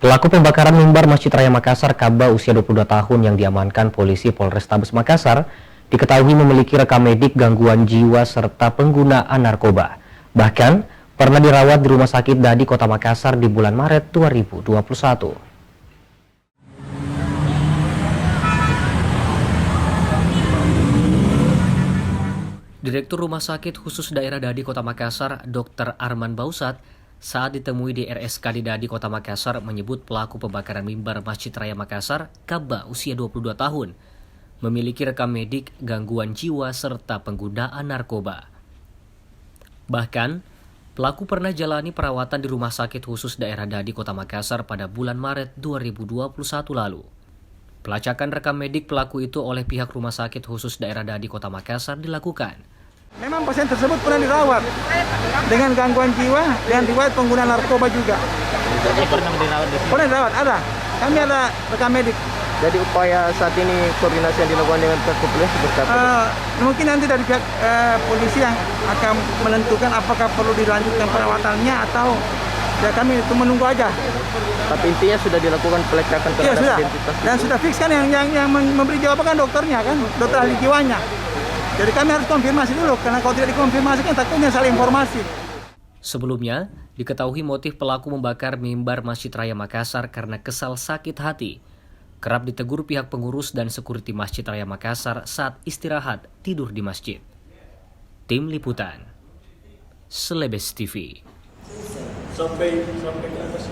Pelaku pembakaran mimbar Masjid Raya Makassar, Kaba usia 22 tahun yang diamankan polisi Polrestabes Makassar, diketahui memiliki rekam medik gangguan jiwa serta penggunaan narkoba. Bahkan, pernah dirawat di Rumah Sakit Dadi Kota Makassar di bulan Maret 2021. Direktur Rumah Sakit Khusus Daerah Dadi Kota Makassar, Dr. Arman Bausat, saat ditemui di RSKD Dadi Kota Makassar menyebut pelaku pembakaran mimbar Masjid Raya Makassar, Kaba usia 22 tahun, memiliki rekam medik gangguan jiwa serta penggunaan narkoba. Bahkan, pelaku pernah jalani perawatan di Rumah Sakit Khusus Daerah Dadi Kota Makassar pada bulan Maret 2021 lalu. Pelacakan rekam medik pelaku itu oleh pihak Rumah Sakit Khusus Daerah Dadi Kota Makassar dilakukan. Memang pasien tersebut pernah dirawat dengan gangguan jiwa dan riwayat pengguna narkoba juga. Jadi pernah dirawat di sini? Pernah dirawat, ada. Kami ada rekam medik. Jadi upaya saat ini koordinasi yang dilakukan dengan pihak kepolisian seperti apa? Mungkin nanti dari pihak polisi yang akan menentukan apakah perlu dilanjutkan perawatannya atau ya kami itu menunggu aja. Tapi intinya sudah dilakukan pelacakan Ya, terhadap sudah. identitas Dan itu. sudah fix kan yang memberi jawaban kan dokternya kan, dokter ahli jiwanya. Jadi kami harus konfirmasi dulu, karena kalau tidak dikonfirmasi kan takutnya salah informasi. Sebelumnya, diketahui motif pelaku membakar mimbar Masjid Raya Makassar karena kesal sakit hati. Kerap ditegur pihak pengurus dan sekuriti Masjid Raya Makassar saat istirahat tidur di masjid. Tim Liputan, Selebes TV. Sampai ke atas.